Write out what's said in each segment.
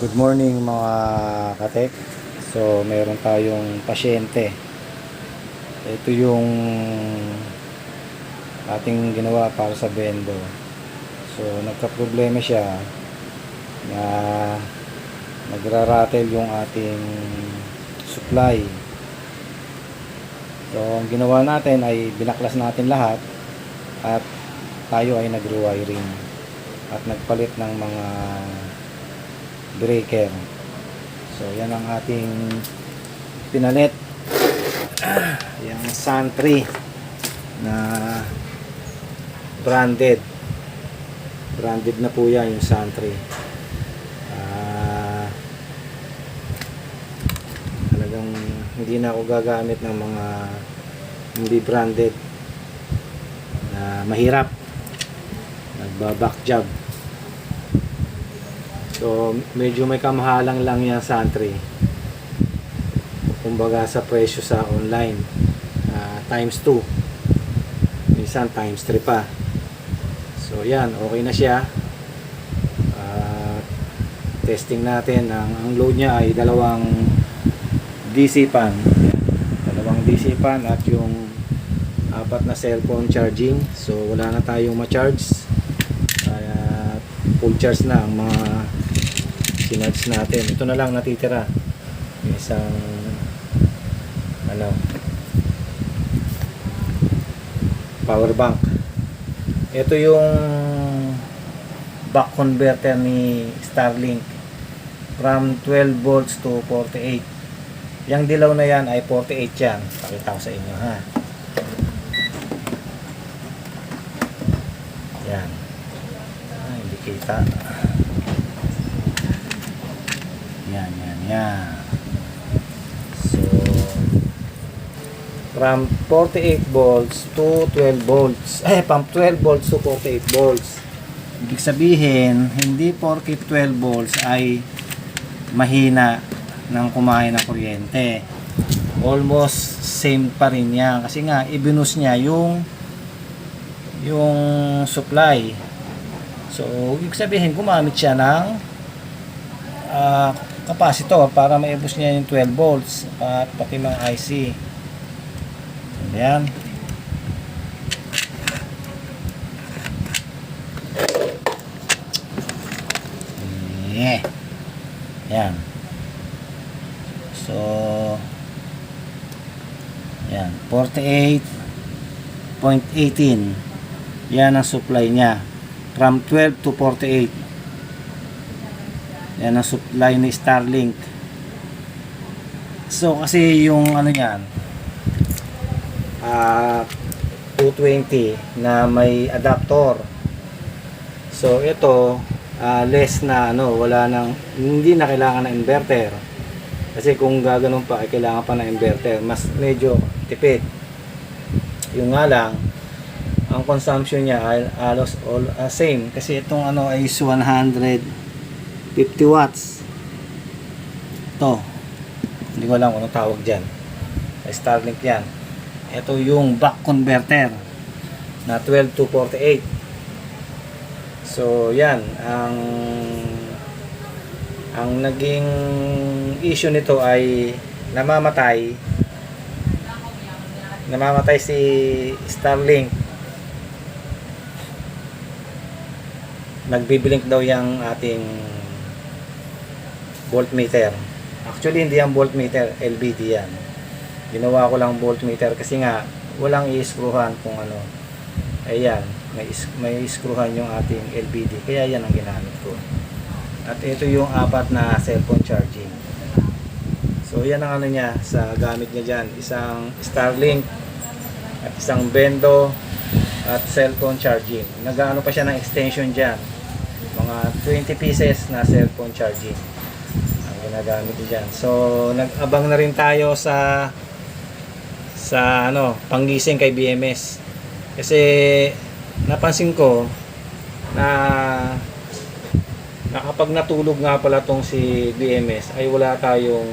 Good morning mga katek. So meron tayong pasyente. Ito yung ating ginawa para sa bendo. So nagka-problema siya na nagra-rattle yung ating supply. So ang ginawa natin ay binaklas natin lahat at tayo ay nag-rewiring at nagpalit ng mga breaker. So yan ang ating pinalit. Yung Santry na branded na po yan, yung Santry. Talagang hindi na ako gagamit ng mga hindi branded na mahirap, nagba-back job. So medyo may kamahalang lang yan Santry, kumbaga sa presyo sa online, times 2, minsan times 3 pa. So yan, okay na siya. Testing natin, ang load niya ay dalawang DC fan. Yan, dalawang DC fan at yung 4 na cellphone charging. So wala na tayong ma-charge, kaya full charge na ang mga sinarge natin. Ito na lang natitira, isang power bank. Ito yung back converter ni Starlink from 12 volts to 48. Yang dilaw na yan ay 48 yan. Pakita ko sa inyo ha. Yan. Hindi kita. Yan. So from 48 volts to 12 volts. From 12 volts to 48 volts. Ibig sabihin, hindi porket 12 volts ay mahina ng kumain ng kuryente. Almost same pa rin yan. Kasi nga, ibinus niya yung supply. So, ibig sabihin, gumamit siya ng capacitor para maibos niya yung 12 volts at pati mga IC. Ayan. Ayan. So ayan, 48.18. Yan ang supply niya from 12 to 48. Yan ang supply ni Starlink. So kasi yung yan, 220 na may adapter. So ito less na wala nang, hindi na kailangan ng inverter. Kasi kung gaganon pa ay kailangan pa ng inverter, mas medyo tipid. Yung nga lang, ang consumption niya ay halos all same, kasi itong ay 150 watts. Ito, hindi ko alam kung anong tawag dyan, Starlink yan. Ito yung back converter na 12 to 48. So yan ang naging issue nito ay namamatay si Starlink. Nagbiblink daw yung ating voltmeter. Actually hindi yan voltmeter, LVD yan. Ginawa ko lang voltmeter kasi nga walang i-screwhan kung ayan, may screwhan yung ating LVD, kaya yan ang ginamit ko. At ito yung 4 na cellphone charging. So yan ang niya sa gamit niya dyan, isang Starlink at isang Bendo at cellphone charging. Nag-ano pa siya ng extension dyan, mga 20 pieces na cellphone charging ang ginagamit niya dyan. So nag-abang na rin tayo sa panggising kay BMS, kasi napansin ko na kapag natulog nga pala tong si BMS ay wala tayong,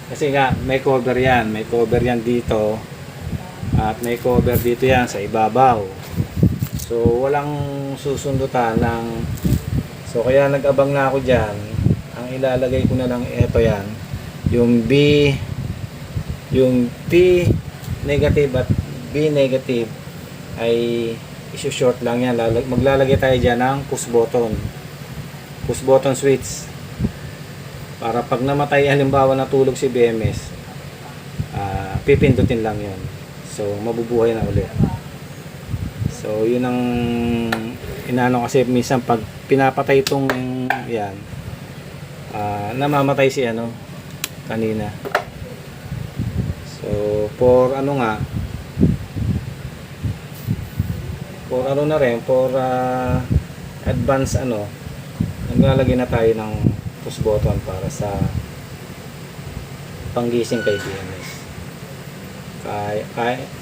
kasi nga may cover yan dito at may cover dito yan sa ibabaw. So walang susundutan ng, so kaya nag-abang na ako dyan. Ang ang ilalagay ko na lang ito yan, yung yung P negative at B negative ay isu-short lang yan. Maglalagay tayo dyan ng push button switch para pag namatay, halimbawa natulog si BMS, pipindutin lang yun, so mabubuhay na ulit. So yun ang inaano, kasi minsan pag pinapatay itong yan, namamatay si ano kanina. So for ano nga, for ano na rin, for advance ano, naglalagay na tayo ng push button para sa panggising kay BMS.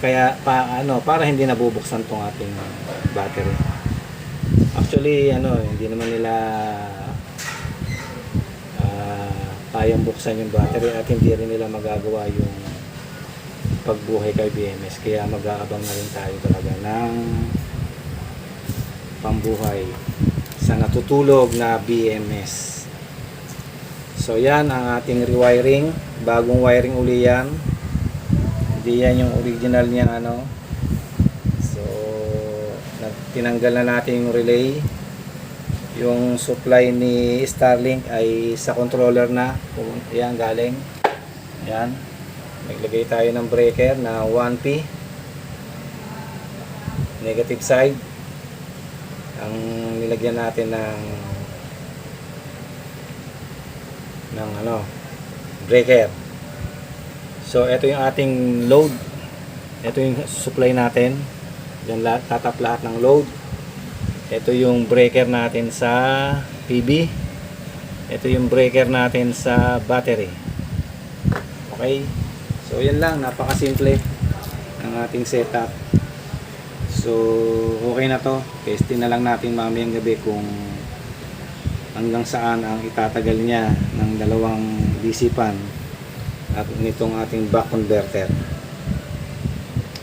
Kaya para hindi nabubuksan tong ating battery. Actually ano, hindi naman nila kayang buksan yung battery at hindi rin nila magagawa yung pagbuhay kay BMS, kaya mag-aabang na rin tayo talaga ng pambuhay sa natutulog na BMS. So yan ang ating rewiring, bagong wiring uli yan, hindi yan yung original niya ano. So tinanggal na natin yung relay. Yung supply ni Starlink ay sa controller na. Yan galing. Yan. Naglagay tayo ng breaker na 1P. Negative side. Ang nilagyan natin ng ano, breaker. So ito yung ating load. Ito yung supply natin. Diyan tatap lahat ng load. Ito yung breaker natin sa PB. Ito yung breaker natin sa battery. Okay. So yan lang, napakasimple ng ating setup. So okay na to. Testing na lang natin mamayang gabi kung hanggang saan ang itatagal niya ng dalawang DC fan at nitong ating back converter.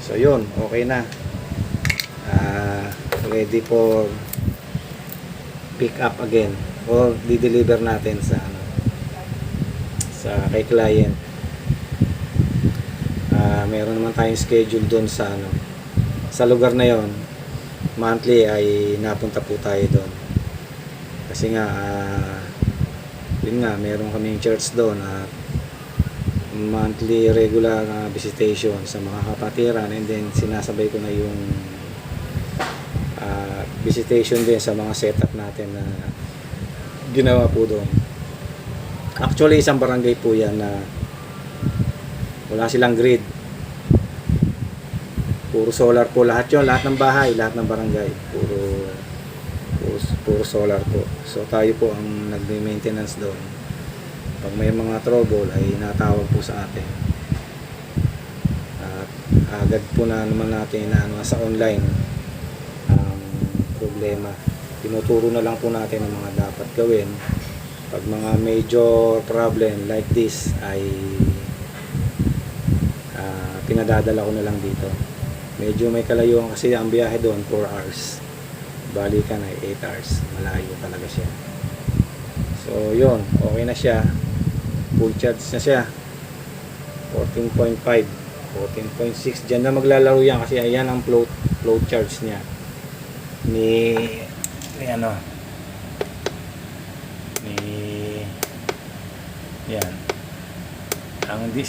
So yun, okay na. Ready for pick up again or di-deliver natin sa ano, sa kay client. Meron naman tayong schedule doon sa ano, sa lugar na yon. Monthly ay napunta po tayo doon kasi nga yun nga, meron kaming church doon at monthly regular visitation sa mga kapatiran, and then sinasabay ko na yung visitation din sa mga setup natin na ginawa po doon. Actually isang barangay po yan na wala silang grid, puro solar po lahat yun, lahat ng bahay, lahat ng barangay puro solar po. So tayo po ang nagme-maintenance doon. Pag may mga trouble ay natawag po sa atin at agad po na naman natin sa online problema. Tinuturo na lang po natin ang mga dapat gawin. Pag mga major problem like this ay pinadadala ko na lang dito. Medyo may kalayuan kasi ang biyahe doon 4 hours. Balikan ay 8 hours. Malayo talaga siya. So yun, okay na siya. Full charge na siya. 14.5, 14.6. Diyan na maglalaro yan kasi ayan ang float charge niya. Ni ano, yan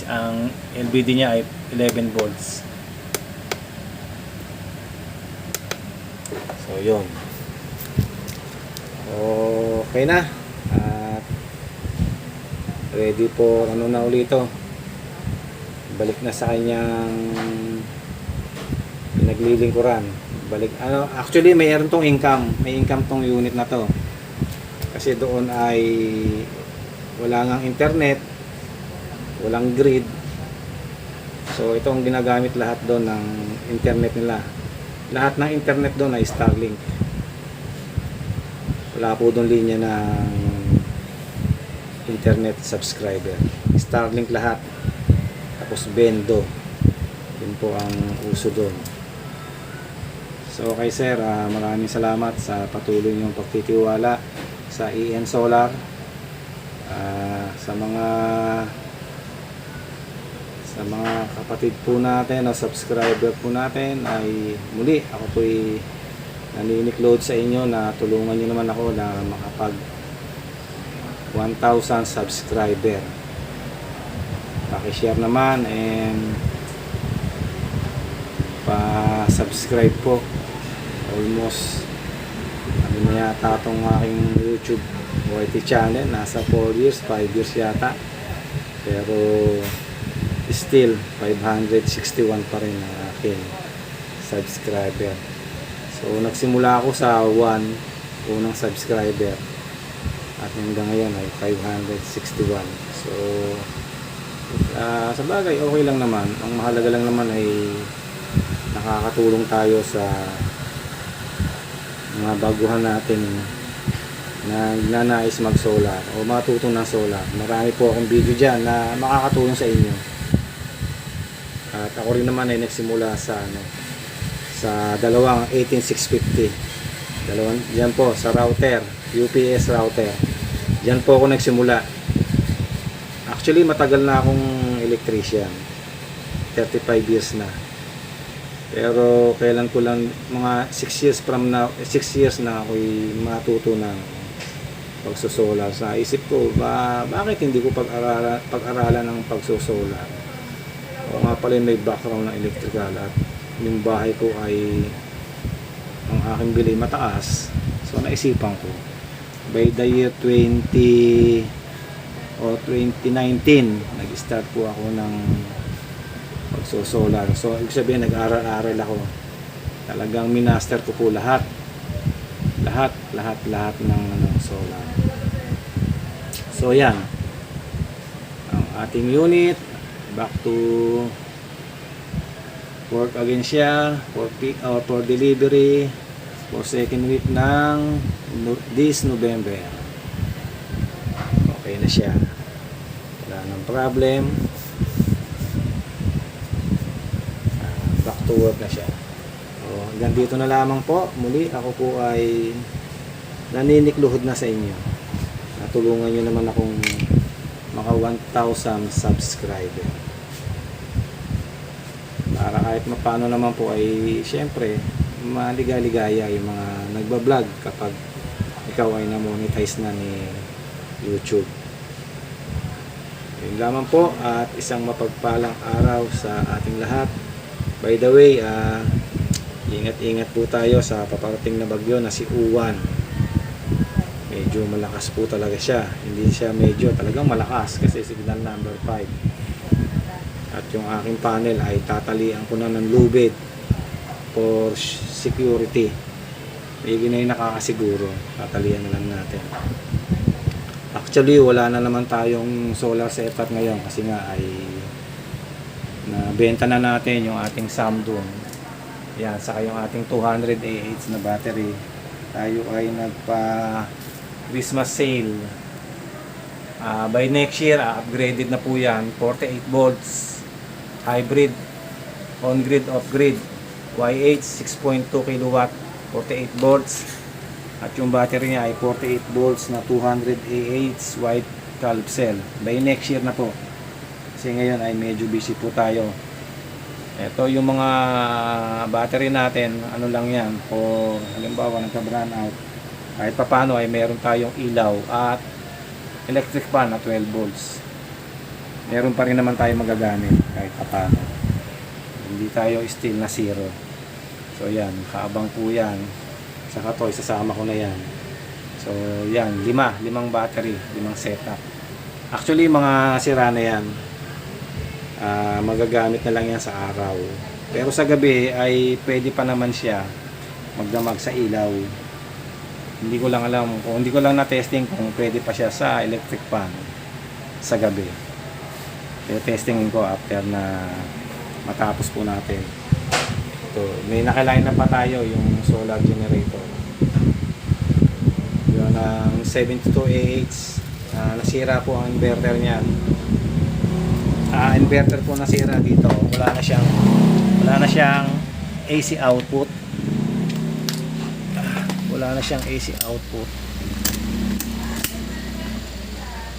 ang LBD niya ay 11 volts. So yun, okay na at ready for ano na ulit ito, balik na sa kanyang pinaglilingkuran. Balik ano, actually mayroon tong income, may income tong unit na to kasi doon ay wala ngang internet, walang grid. So itong ginagamit lahat doon ng internet nila, lahat ng internet doon ay Starlink. Wala po doon linya ng internet subscriber, Starlink lahat, tapos Bendo, yun po ang uso doon. So okay sir, maraming salamat sa patuloy niyong pagtitiwala sa EN Solar. Sa mga kapatid po natin o subscriber po natin ay muli ako po ay naniniklod sa inyo na tulungan nyo naman ako na makapag 1,000 subscriber. Paki-share naman and pa-subscribe po. Almost ano na yata itong aking YouTube YT channel, nasa 4 years, 5 years yata, pero still 561 pa rin ang aking subscriber. So nagsimula ako sa 1 unang subscriber at hanggang ngayon ay 561. So sa bagay okay lang naman, ang mahalaga lang naman ay nakakatulong tayo sa mga baguhan natin na nanais mag solar o matutong ng solar. Marami po akong video dyan na makakatulong sa inyo. At ako rin naman ay nagsimula sa dalawang 18650. Diyan po sa router, UPS router. Diyan po ako nagsimula. Actually matagal na akong electrician. 35 years na. Pero kailan ko lang mga 6 years na ako'y matuto ng pagsosolar. Sa isip ko, bakit hindi ko pag-aralan ng pagsosolar? O nga pala may background ng electrical at yung bahay ko ay ang aking bili mataas. So naisipan ko by the year 2019 nag-start po ako ng pagsosolar. So ibig sabihin nag-aral-aral ako. Talagang minaster ko po lahat ng solar. So yan ang ating unit. Back to work again siya for peak or for delivery for second week ng this November. Okay na siya, wala nang problem. Back to work na siya. So, hanggang dito na lamang po. Muli ako po ay naninikluhod na sa inyo. Natulungan nyo naman akong maka 1,000 subscriber. Para kahit mapano naman po ay syempre maligaligaya yung mga nagbablog kapag ikaw ay na-monetize na ni YouTube. Yun lamang po at isang mapagpalang araw sa ating lahat. By the way, ingat-ingat po tayo sa paparating na bagyo na si Uwan. Medyo malakas po talaga siya. Hindi siya medyo, talagang malakas kasi signal number 5. At yung aking panel ay tatalian ko na ng lubid for security. Hindi na yung nakakasiguro. Tatalian na lang natin. Actually, wala na naman tayong solar setup ngayon kasi nga ay nabenta na natin yung ating Samsung. Yan, saka yung ating 200 AH na battery. Tayo ay nagpa Christmas sale. By next year, upgraded na po yan. 48 volts. Hybrid. On-grid, off-grid. YH 6.2 kW. 48 volts. At yung battery niya ay 48 volts na 200 AH white calv cell. By next year na po. Kasi ngayon ay medyo busy po tayo. Ito yung mga battery natin, ano lang yan, for halimbawa nagka-brownout out. Kahit papano ay meron tayong ilaw at electric fan na 12 volts. Meron pa rin naman tayo magagamit kahit papano. Hindi tayo still na zero. So yan, kaabang po yan. Saka to, isasama ko na yan. So yan, limang battery, 5 setup. Actually mga sira na yan. Magagamit na lang yan sa araw. Pero sa gabi ay pwede pa naman siya magdamag sa ilaw. Hindi ko lang alam, kung hindi ko lang na-testing kung pwede pa siya sa electric fan sa gabi. Pero testingin ko after na matapos po natin. Ito, may nakaline na pa tayo yung solar generator. Yun ang 72AH. Nasira po ang inverter niyan. Inverter po nasira dito. Wala na siyang AC output. Wala na siyang AC output.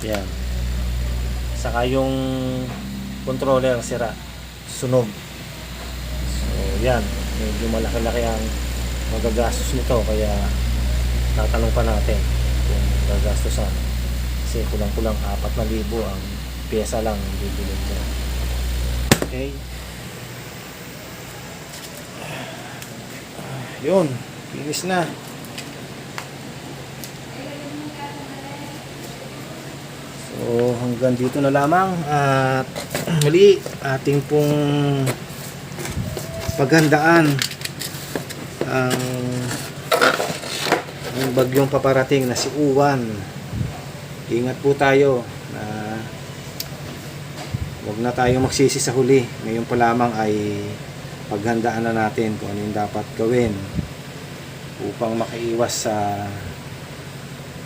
Yan. Saka yung controller sira, sunog. So yan, medyo malaki-laki ang magagastos nito, kaya tatanong pa natin kung gagastusan, kasi kulang-kulang 4,000 ang pyesa lang ang bibilin mo. Okay, yun, finish na. So hanggang dito na lamang, at muli ating pong paghandaan ang bagyong paparating na si Uwan. Ingat po tayo na huwag na tayo magsisi sa huli. Ngayon pa lamang ay paghandaan na natin kung ano yung dapat gawin upang makaiwas sa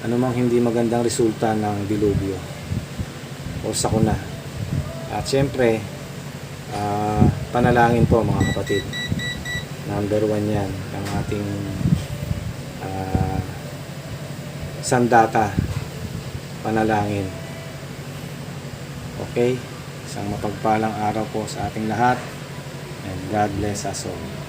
anumang hindi magandang resulta ng dilubyo o sakuna. At syempre, panalangin po mga kapatid. Number 1 yan, ang ating sandata, panalangin. Okay, isang mapagpalang araw po sa ating lahat, and God bless us all.